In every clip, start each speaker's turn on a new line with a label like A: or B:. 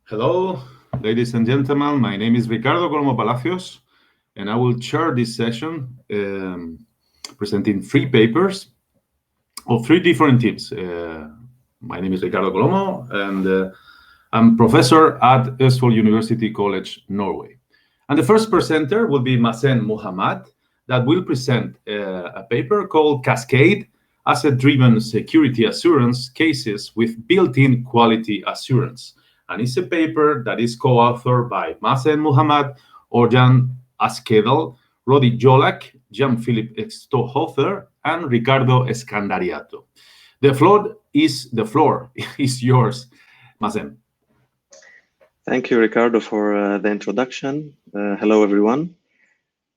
A: Hello, ladies and gentlemen. My name is Riccardo Colombo Palacios, and I will chair this session presenting three papers of three different teams. My name is Riccardo Colombo, and I'm professor at Østfold University College, Norway. And the first presenter will be Mazen Mohammad, that will present a paper called Cascade Asset-Driven Security Assurance Cases with Built-in Quality Assurance. And it's a paper that is co-authored by Mazen Mohammad, Örjan, Askerdal, Rodi, Jolak, Jan-Philipp Steghöfer, and Riccardo Scandariato. The floor is yours, Mazen.
B: Thank you, Riccardo, for the introduction. Hello, everyone.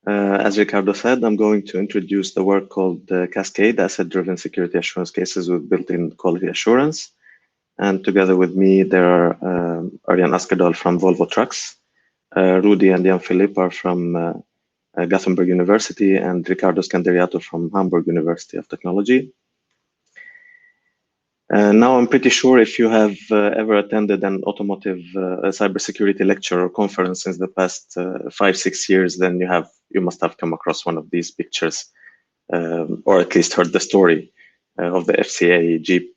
B: As Riccardo said, I'm going to introduce the work called Cascade Asset-Driven Security Assurance Cases with Built-in Quality Assurance. And together with me, there are Örjan Askerdal from Volvo Trucks, Rodi and Jan-Philipp are from Gothenburg University, and Riccardo Scandariato from Hamburg University of Technology. Now, I'm pretty sure if you have ever attended an automotive cybersecurity lecture or conference in the past 5-6 years, then you must have come across one of these pictures, or at least heard the story of the FCA Jeep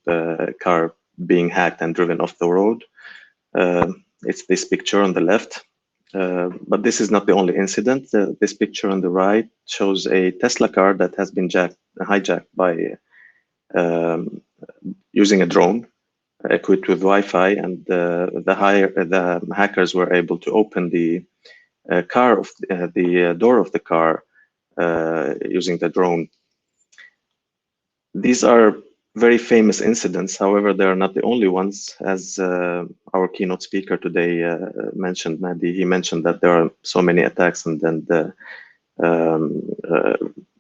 B: car being hacked and driven off the road. It's this picture on the left, but this is not the only incident. This picture on the right shows a Tesla car that has been hijacked by using a drone equipped with Wi-Fi, and the hackers were able to open the door of the car using the drone. These are very famous incidents. However, they are not the only ones. As our keynote speaker today mentioned, Maddie, he mentioned that there are so many attacks, and then the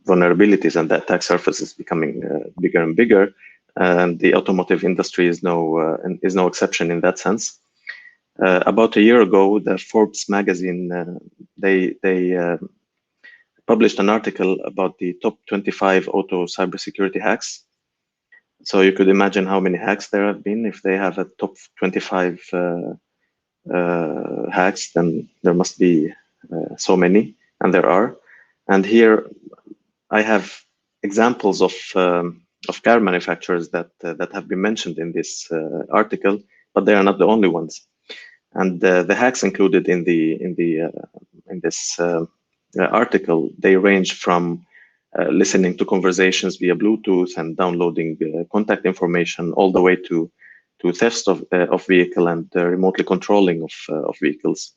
B: vulnerabilities and the attack surface is becoming bigger and bigger. And the automotive industry is no exception in that sense. About a year ago, the Forbes magazine they published an article about the top 25 auto cybersecurity hacks. So you could imagine how many hacks there have been. If they have a top 25 hacks, then there must be so many, and there are. And here I have examples of car manufacturers that have been mentioned in this article, but they are not the only ones. And the hacks included in this article, they range from listening to conversations via Bluetooth and downloading contact information, all the way to thefts of vehicle and remotely controlling of vehicles.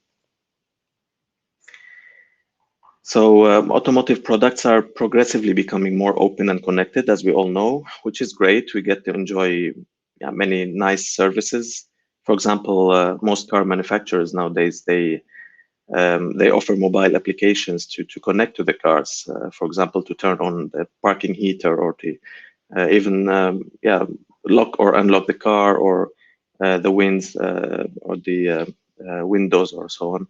B: So automotive products are progressively becoming more open and connected, as we all know, which is great. We get to enjoy many nice services. For example, most car manufacturers nowadays, they offer mobile applications to connect to the cars. For example, to turn on the parking heater, or to even lock or unlock the car, or the winds, or the windows, or so on.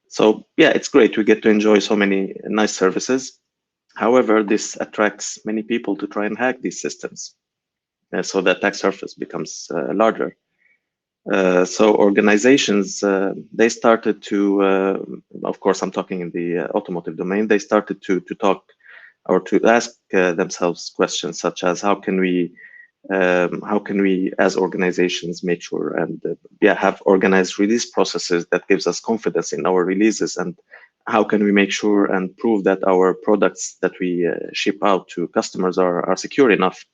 B: So yeah, it's great. We get to enjoy so many nice services. However, this attracts many people to try and hack these systems. So the attack surface becomes larger. So organizations, they started to, of course, I'm talking in the automotive domain, they started to talk or to ask themselves questions such as how can we as organizations make sure and have organized release processes that gives us confidence in our releases, and how can we make sure and prove that our products that we ship out to customers are secure enough.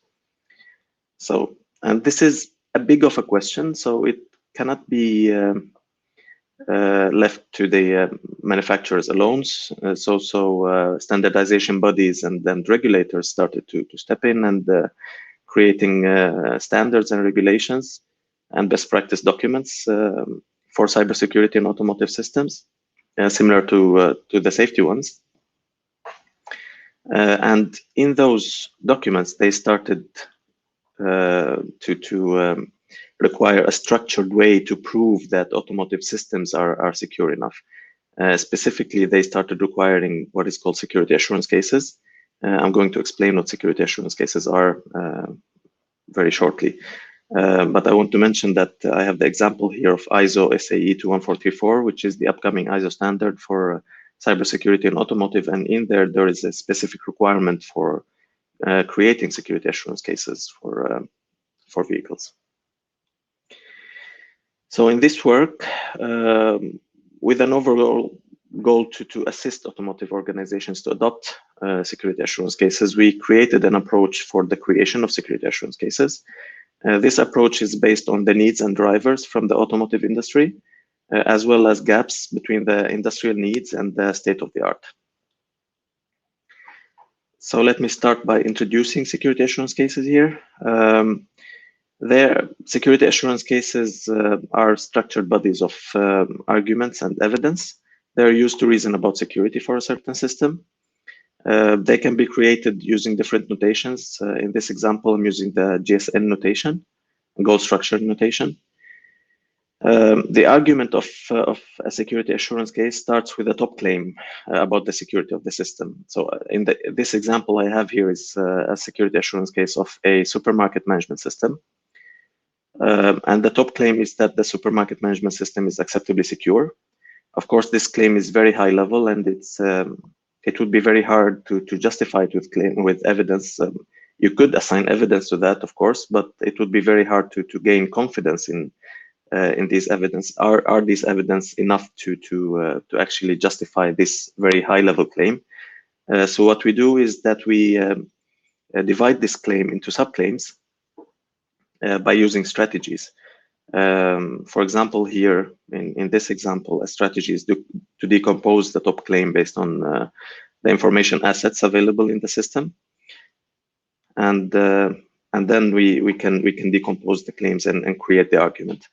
B: So, and this is a big of a question, so it cannot be left to the manufacturers alone. So standardization bodies and then regulators started to step in and creating standards and regulations and best practice documents for cybersecurity and automotive systems, similar to the safety ones. And in those documents, they started to require a structured way to prove that automotive systems are secure enough. Specifically, they started requiring what is called security assurance cases. I'm going to explain what security assurance cases are very shortly. But I want to mention that I have the example here of ISO SAE 21434, which is the upcoming ISO standard for cybersecurity in automotive. And in there is a specific requirement for creating security assurance cases for vehicles. So in this work, with an overall goal to assist automotive organizations to adopt security assurance cases, we created an approach for the creation of security assurance cases. This approach is based on the needs and drivers from the automotive industry, as well as gaps between the industrial needs and the state of the art. So let me start by introducing security assurance cases here. Their security assurance cases are structured bodies of arguments and evidence. They're used to reason about security for a certain system. They can be created using different notations. In this example, I'm using the GSN notation, goal structure notation. The argument of a security assurance case starts with a top claim about the security of the system. So in this example I have here is a security assurance case of a supermarket management system. And the top claim is that the supermarket management system is acceptably secure. Of course, this claim is very high level, and it would be very hard to justify it with evidence. You could assign evidence to that, of course, but it would be very hard to gain confidence in these evidence. Are these evidence enough to actually justify this very high level claim? So what we do is that we divide this claim into subclaims by using strategies. For example, here in this example, a strategy is to decompose the top claim based on the information assets available in the system, and then we can decompose the claims and create the argument.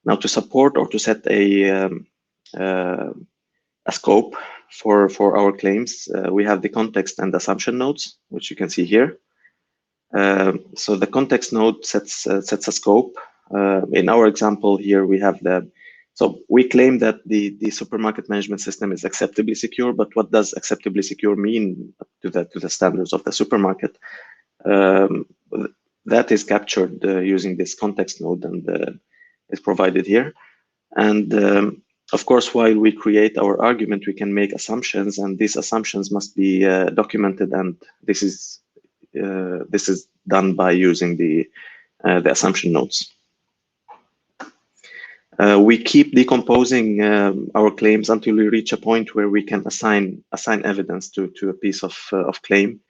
B: Now, to support or to set a scope for our claims, we have the context and assumption nodes, which you can see here. So the context node sets a scope. In our example here, we have so we claim that the supermarket management system is acceptably secure, but what does acceptably secure mean to the standards of the supermarket? That is captured using this context node and is provided here. And of course, while we create our argument, we can make assumptions, and these assumptions must be documented, and this is done by using the assumption nodes. We keep decomposing our claims until we reach a point where we can assign evidence to a piece of claim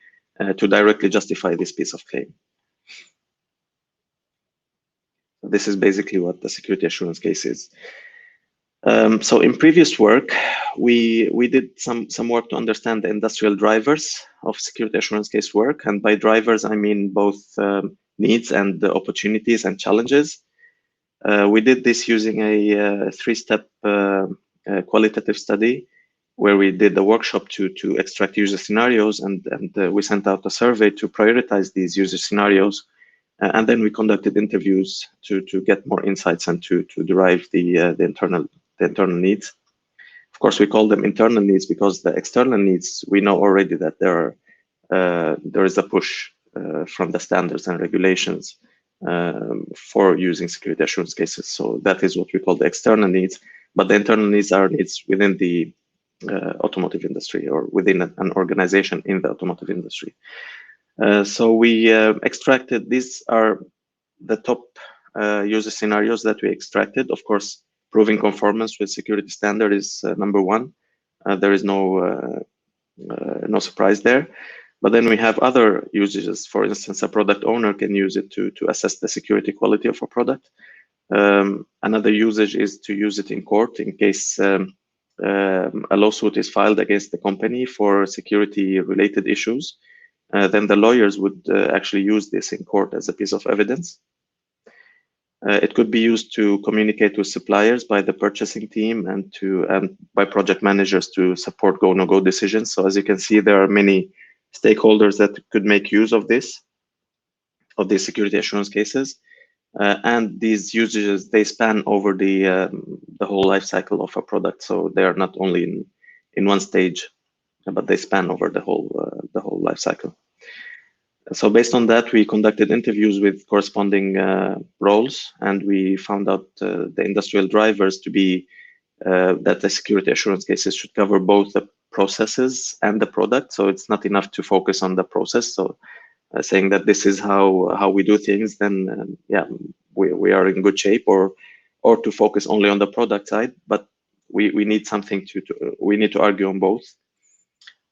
B: to directly justify this piece of claim. This is basically what the security assurance case is. So in previous work, we did some work to understand the industrial drivers of security assurance case work, and by drivers I mean both needs and the opportunities and challenges. We did this using a three-step qualitative study where we did a workshop to extract user scenarios, and we sent out a survey to prioritize these user scenarios, and then we conducted interviews to get more insights and to derive the internal needs. Of course, we call them internal needs because the external needs, we know already that there is a push from the standards and regulations for using security assurance cases. So that is what we call the external needs, but the internal needs are needs within the automotive industry or within an organization in the automotive industry. So we extracted, these are the top user scenarios that we extracted. Of course, proving conformance with security standard is number one. There is no surprise there. But then we have other usages. For instance, a product owner can use it to assess the security quality of a product. Another usage is to use it in court in case a lawsuit is filed against the company for security-related issues. Then the lawyers would actually use this in court as a piece of evidence. It could be used to communicate with suppliers by the purchasing team and by project managers to support go-no-go decisions. So as you can see, there are many stakeholders that could make use of these security assurance cases, and these usages, they span over the whole life cycle of a product. So they are not only in one stage, but they span over the whole life cycle. So based on that, we conducted interviews with corresponding roles, and we found out the industrial drivers to be that the security assurance cases should cover both the processes and the product. So it's not enough to focus on the process. So saying that this is how we do things, then yeah, we are in good shape, or to focus only on the product side. But we need something we need to argue on both.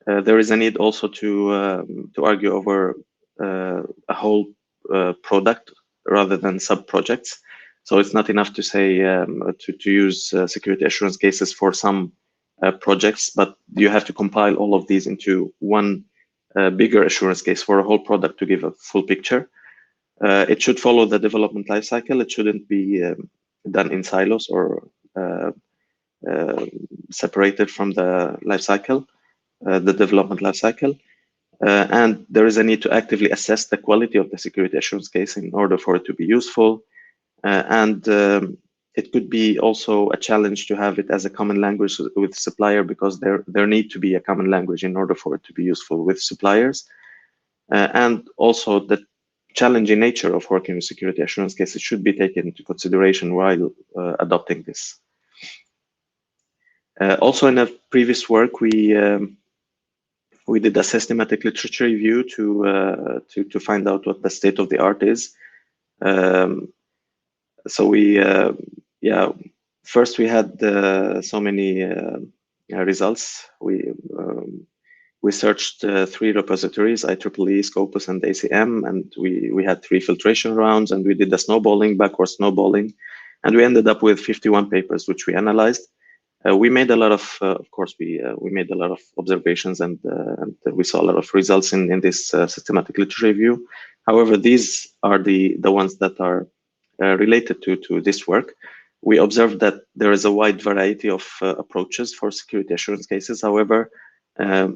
B: There is a need also to argue over a whole product rather than sub projects. So it's not enough to say to use security assurance cases for some projects, but you have to compile all of these into one bigger assurance case for a whole product to give a full picture. It should follow the development lifecycle. It shouldn't be done in silos or separated from the lifecycle, the development lifecycle. And there is a need to actively assess the quality of the security assurance case in order for it to be useful. And it could be also a challenge to have it as a common language with supplier, because there need to be a common language in order for it to be useful with suppliers. And also the challenging nature of working with security assurance cases should be taken into consideration while adopting this. Also in a previous work, we did a systematic literature review to find out what the state of the art is. So we, first we had so many results. We searched 3 repositories, IEEE, Scopus, and ACM, and we had 3 filtration rounds, and we did the snowballing, backward snowballing, and we ended up with 51 papers, which we analyzed. We made a lot of course, we made a lot of observations, and we saw a lot of results in this systematic literature review. However, these are the ones that are related to this work. We observed that there is a wide variety of approaches for security assurance cases. However,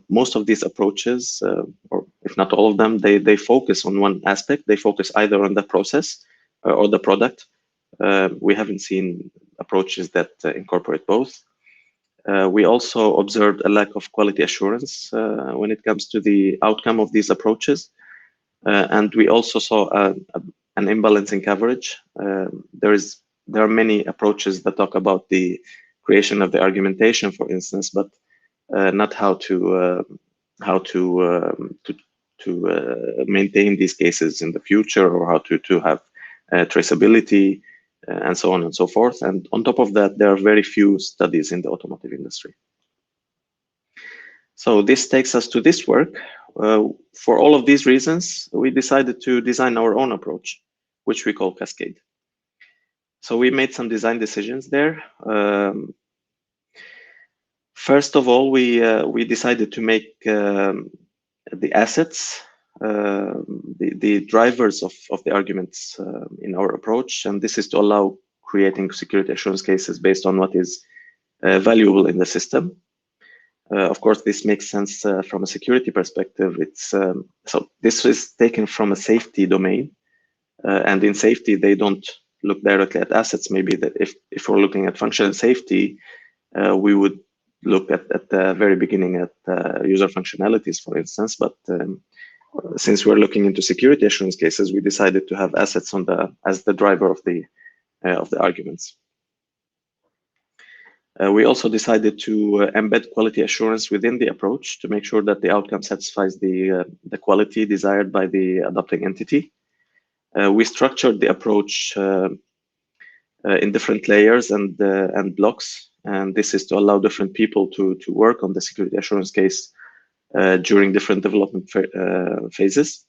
B: most of these approaches, or if not all of them, they focus on one aspect. They focus either on the process or the product. We haven't seen approaches that incorporate both. We also observed a lack of quality assurance when it comes to the outcome of these approaches. And we also saw an imbalance in coverage. There are many approaches that talk about the creation of the argumentation, for instance, but not how to maintain these cases in the future, or how to have traceability, and so on and so forth. And on top of that, there are very few studies in the automotive industry. So this takes us to this work. For all of these reasons, we decided to design our own approach, which we call Cascade. So we made some design decisions there. First of all, we decided to make the assets the drivers of the arguments in our approach, and this is to allow creating security assurance cases based on what is valuable in the system. Of course, this makes sense from a security perspective. It's so this is taken from a safety domain, and in safety they don't look directly at assets. Maybe that if we're looking at functional safety, we would look at the very beginning at user functionalities, for instance. But since we're looking into security assurance cases, we decided to have assets as the driver of the arguments. We also decided to embed quality assurance within the approach to make sure that the outcome satisfies the quality desired by the adopting entity. We structured the approach in different layers and blocks, and this is to allow different people to work on the security assurance case during different development phases.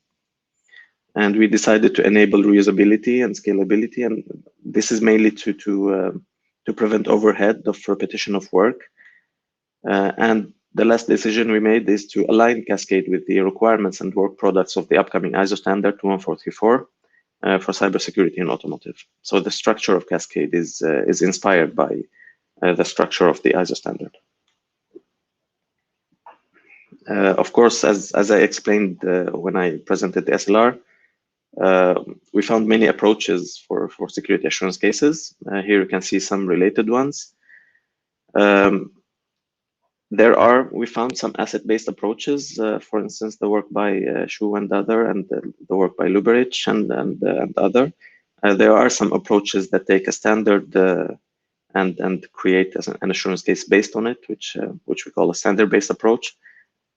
B: And we decided to enable reusability and scalability, and this is mainly to prevent overhead of repetition of work. And the last decision we made is to align Cascade with the requirements and work products of the upcoming ISO standard 21434 for cybersecurity in automotive. So the structure of Cascade is inspired by the structure of the ISO standard. Of course, as I explained when I presented the SLR, we found many approaches for security assurance cases. Here you can see some related ones. We found some asset-based approaches, for instance, the work by Shu and other, and the work by Luberich and other. There are some approaches that take a standard and create an assurance case based on it, which we call a standard-based approach,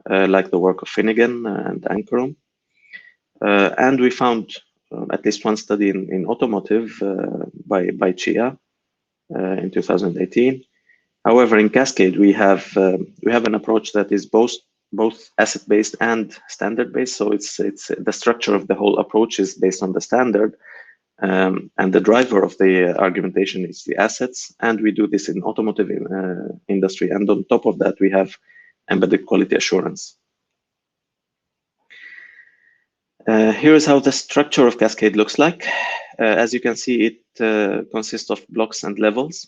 B: like the work of Finnegan and Ankarum. And we found at least one study in automotive by Chia in 2018. However, in Cascade, we have an approach that is both asset-based and standard-based. So it's the structure of the whole approach is based on the standard, and the driver of the argumentation is the assets. And we do this in automotive industry. And on top of that, we have embedded quality assurance. Here is how the structure of Cascade looks like. As you can see, it consists of blocks and levels.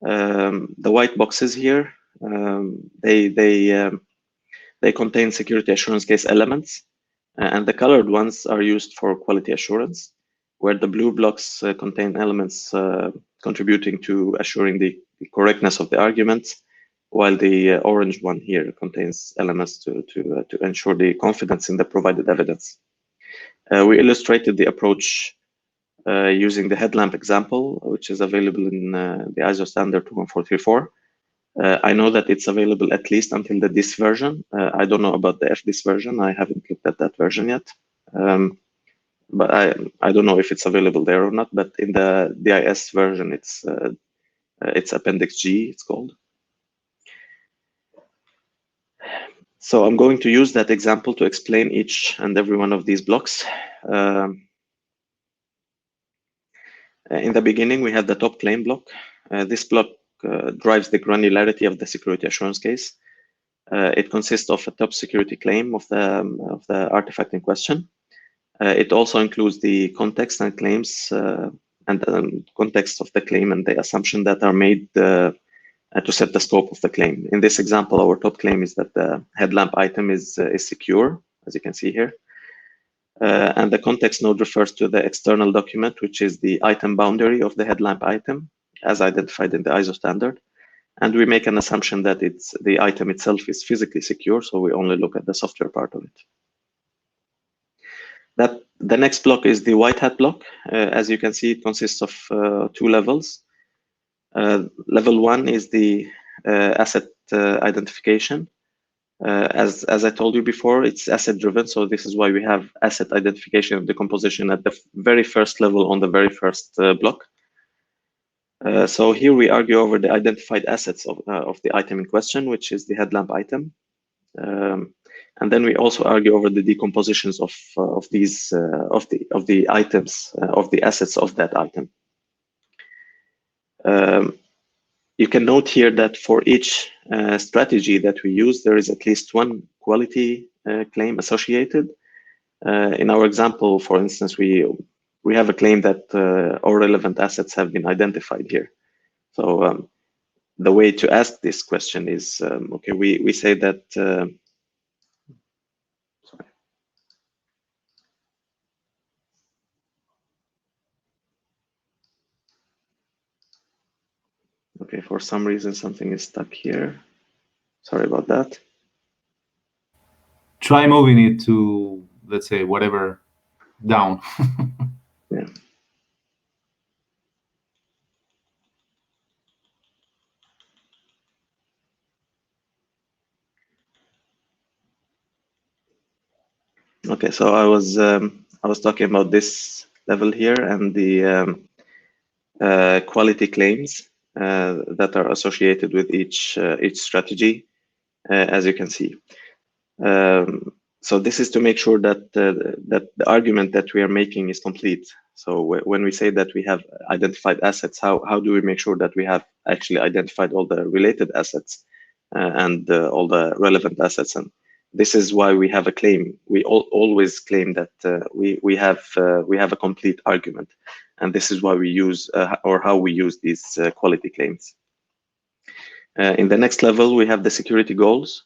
B: The white boxes here, they contain security assurance case elements, and the colored ones are used for quality assurance, where the blue blocks contain elements contributing to assuring the correctness of the arguments, while the orange one here contains elements to ensure the confidence in the provided evidence. We illustrated the approach using the headlamp example, which is available in the ISO standard 21434. I know that it's available at least until the DIS version. I don't know about the FDIS version. I haven't looked at that version yet. But I don't know if it's available there or not, but in the DIS version, it's Appendix G, it's called. So I'm going to use that example to explain each and every one of these blocks. In the beginning, we have the top claim block. This block drives the granularity of the security assurance case. It consists of a top security claim of the artifact in question. It also includes the context and claims and the context of the claim and the assumption that are made to set the scope of the claim. In this example, our top claim is that the headlamp item is secure, as you can see here. And the context node refers to the external document, which is the item boundary of the headlamp item, as identified in the ISO standard. And we make an assumption that the item itself is physically secure, so we only look at the software part of it. The next block is the white hat block. As you can see, it consists of two levels. Level one is the asset identification. As I told you before, it's asset driven. So this is why we have asset identification of the composition at the very first level on the very first block. So here we argue over the identified assets of the item in question, which is the headlamp item. And then we also argue over the decompositions of the items of the assets of that item. You can note here that for each strategy that we use, there is at least one quality claim associated. In our example, for instance, we have a claim that all relevant assets have been identified here. So the way to ask this question is, okay, we say that, sorry. Okay, for some reason, something is stuck here. Sorry about that.
A: Try moving it to, let's say, whatever, down.
B: Yeah. Okay, so I was talking about this level here and the quality claims that are associated with each strategy, as you can see. So this is to make sure that that the argument that we are making is complete. So when we say that we have identified assets, how do we make sure that we have actually identified all the related assets and all the relevant assets? And this is why we have a claim. We always claim that we have a complete argument, and this is why we use or how we use these quality claims. In the next level, we have the security goals.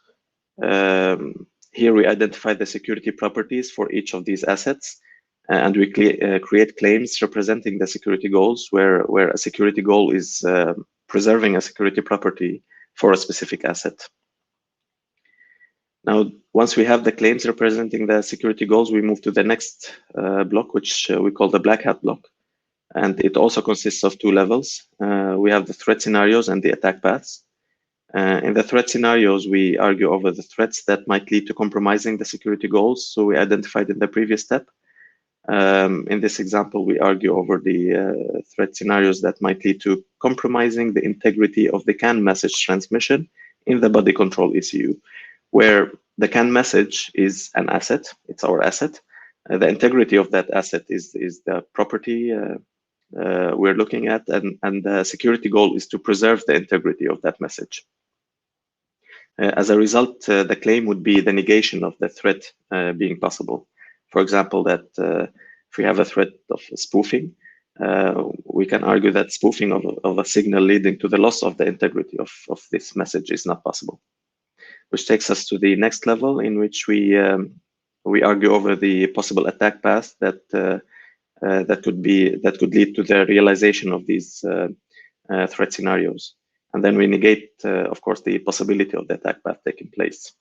B: Here we identify the security properties for each of these assets, and we create claims representing the security goals, where a security goal is preserving a security property for a specific asset. Now, once we have the claims representing the security goals, we move to the next block, which we call the black hat block. And it also consists of two levels. We have the threat scenarios and the attack paths. In the threat scenarios, we argue over the threats that might lead to compromising the security goals, so we identified in the previous step. In this example, we argue over the threat scenarios that might lead to compromising the integrity of the CAN message transmission in the body control ECU, where the CAN message is an asset, it's our asset. The integrity of that asset is the property we're looking at, and the security goal is to preserve the integrity of that message. As a result, the claim would be the negation of the threat being possible. For example, that if we have a threat of spoofing, we can argue that spoofing of a signal leading to the loss of the integrity of this message is not possible. Which takes us to the next level, in which we argue over the possible attack path that could lead to the realization of these threat scenarios. And then we negate, of course, the possibility of the attack path taking place.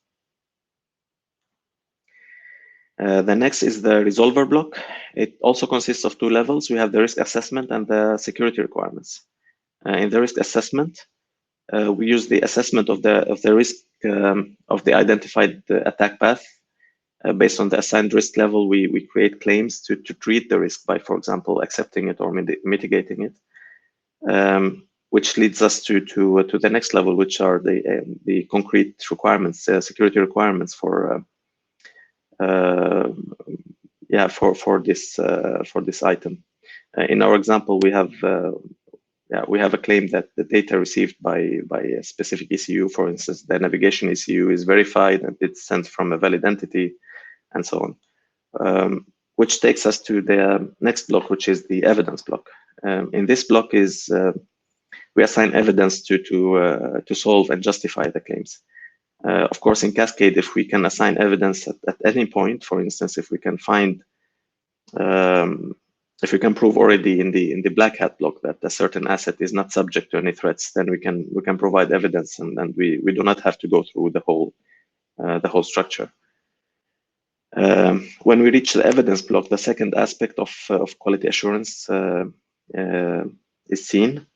B: The next is the resolver block. It also consists of two levels. We have the risk assessment and the security requirements. In the risk assessment, we use the assessment of the risk of the identified attack path. Based on the assigned risk level, we create claims to treat the risk by, for example, accepting it or mitigating it. Which leads us to the next level, which are the concrete requirements, security requirements for this item. In our example, we have a claim that the data received by a specific ECU, for instance, the navigation ECU, is verified and it's sent from a valid entity, and so on. Which takes us to the next block, which is the evidence block. In this block is we assign evidence to solve and justify the claims. Of course, in Cascade, if we can assign evidence at any point, for instance, if we can find, if we can prove already in the black hat block that a certain asset is not subject to any threats, then we can provide evidence, and we do not have to go through the whole structure. When we reach the evidence block, the second aspect of quality assurance is seen,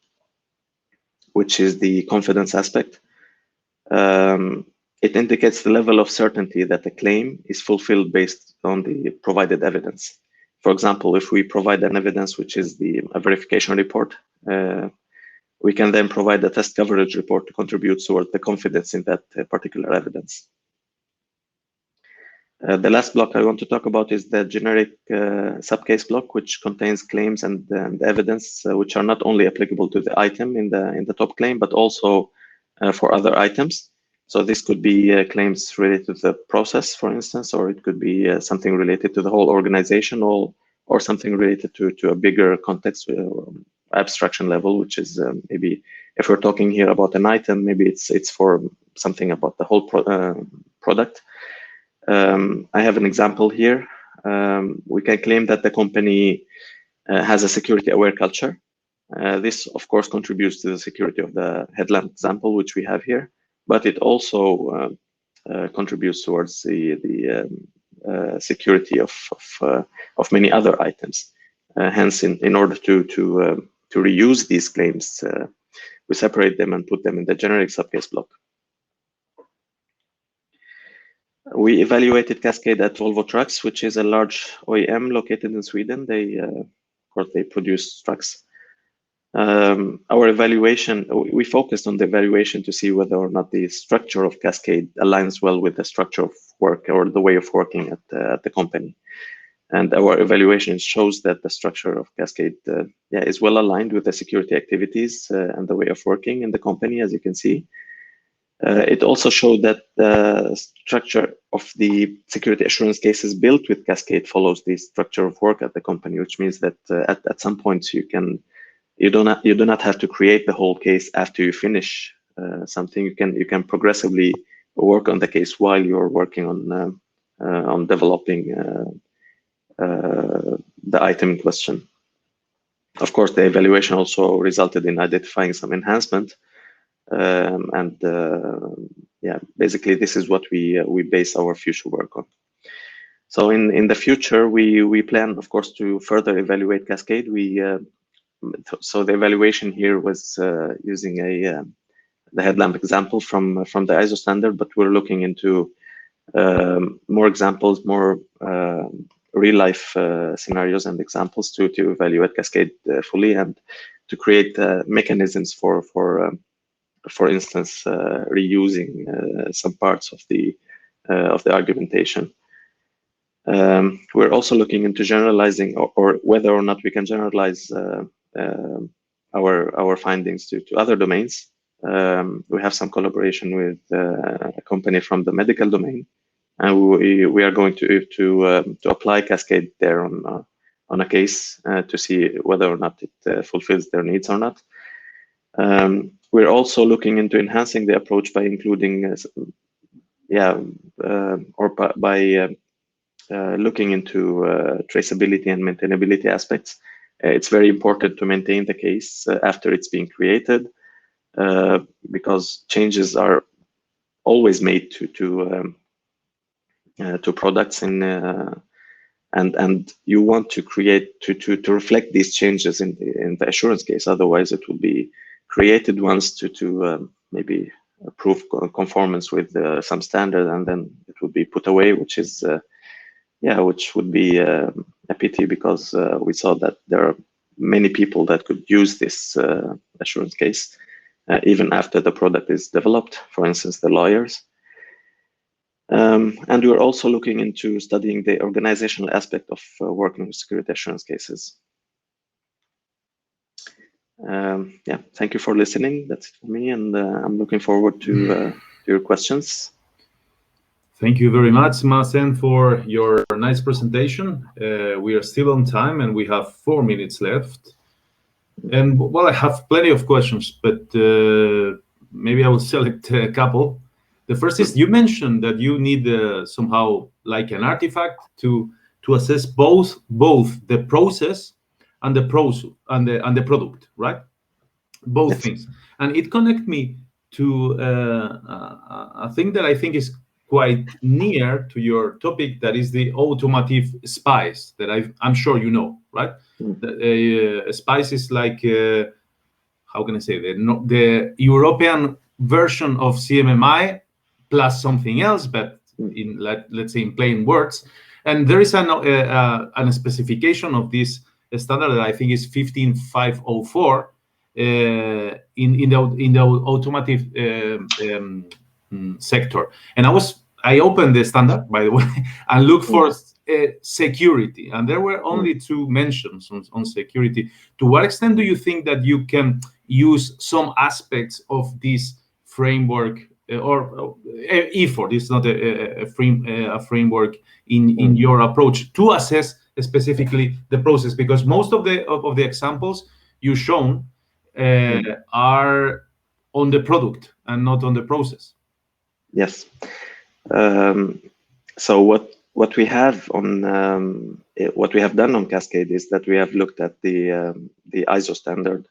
B: which is the confidence aspect. It indicates the level of certainty that the claim is fulfilled based on the provided evidence. For example, if we provide an evidence which is a verification report, we can then provide a test coverage report to contribute towards the confidence in that particular evidence. The last block I want to talk about is the generic subcase block, which contains claims and evidence which are not only applicable to the item in the top claim, but also for other items. So this could be claims related to the process, for instance, or it could be something related to the whole organization, or something related to a bigger context abstraction level, which is maybe if we're talking here about an item, maybe it's for something about the whole product. I have an example here. We can claim that the company has a security-aware culture. This, of course, contributes to the security of the headlamp example, which we have here, but it also contributes towards the security of many other items. Hence, in order to reuse these claims, we separate them and put them in the generic subcase block. We evaluated Cascade at Volvo Trucks, which is a large OEM located in Sweden. Of course, they produce trucks. Our evaluation, we focused on the evaluation to see whether or not the structure of Cascade aligns well with the structure of work or the way of working at the company. And our evaluation shows that the structure of Cascade is well aligned with the security activities and the way of working in the company, as you can see. It also showed that the structure of the security assurance cases built with Cascade follows the structure of work at the company, which means that at some points you do not have to create the whole case after you finish something. You can progressively work on the case while you're working on developing the item in question. Of course, the evaluation also resulted in identifying some enhancement and yeah, basically this is what we base our future work on. So in the future, we plan, of course, to further evaluate Cascade. So the evaluation here was using the headlamp example from the ISO standard, but we're looking into more examples, more real life scenarios and examples to evaluate Cascade fully, and to create mechanisms for instance, reusing some parts of the argumentation. We're also looking into generalizing, or whether or not we can generalize our findings to other domains. We have some collaboration with a company from the medical domain, and we are going to apply Cascade there on a case to see whether or not it fulfills their needs or not. We're also looking into enhancing the approach by including, by looking into traceability and maintainability aspects. It's very important to maintain the case after it's being created, because changes are always made to products and you want to create to reflect these changes in the assurance case. Otherwise, it will be created once to maybe prove conformance with some standard, and then it would be put away, which is which would be a pity, because we saw that there are many people that could use this assurance case even after the product is developed, for instance, the lawyers. And we're also looking into studying the organizational aspect of working with security assurance cases. Thank you for listening. That's it for me, and I'm looking forward to your questions.
A: Thank you very much, Masen, for your nice presentation. We are still on time, and we have 4 minutes left. And well, I have plenty of questions, but maybe I will select a couple. The first is, you mentioned that you need somehow like an artifact to assess both the process and the product, right? Both
B: Yes.
A: things, and it connects me to a thing that I think is quite near to your topic, that is the automotive spice that I'm sure you know, right? The spice is like how can I say, the European version of CMMI plus something else, but in let's say in plain words. And there is a specification of this standard that I think is 15504 in the automotive sector. And I opened the standard, by the way, and looked for security, and there were only 2 mentions on security. To what extent do you think that you can use some aspects of this framework, or EFOR, this is not a framework in your approach to assess specifically the process? Because most of the examples you've shown are on the product and not on the process.
B: Yes. So what we have done on Cascade is that we have looked at the ISO standard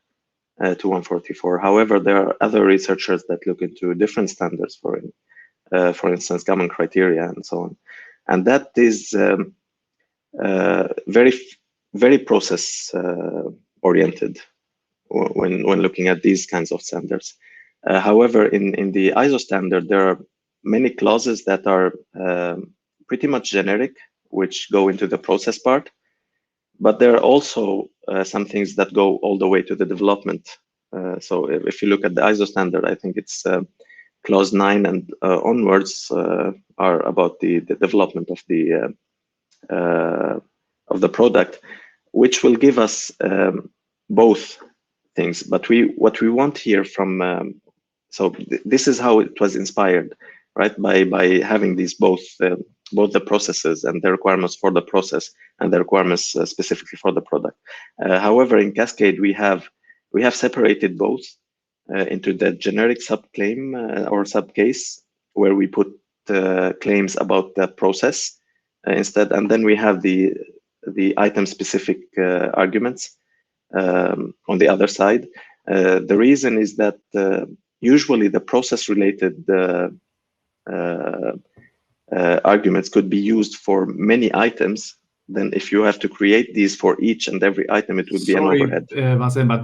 B: 2144. However, there are other researchers that look into different standards, for instance, common criteria and so on, and that is very process oriented when looking at these kinds of standards. However, in the ISO standard, there are many clauses that are pretty much generic, which go into the process part, but there are also some things that go all the way to the development. So if you look at the ISO standard, I think it's clause 9 and onwards are about the development of the product, which will give us both things. But what we want here from this is how it was inspired, right? By having these both the processes and the requirements for the process and the requirements specifically for the product. However, in Cascade, we have separated both into the generic subclaim or subcase, where we put claims about the process instead, and then we have the item specific arguments on the other side. The reason is that usually the process-related arguments could be used for many items. Then if you have to create these for each and every item, it would be an overhead.
A: Vincent, but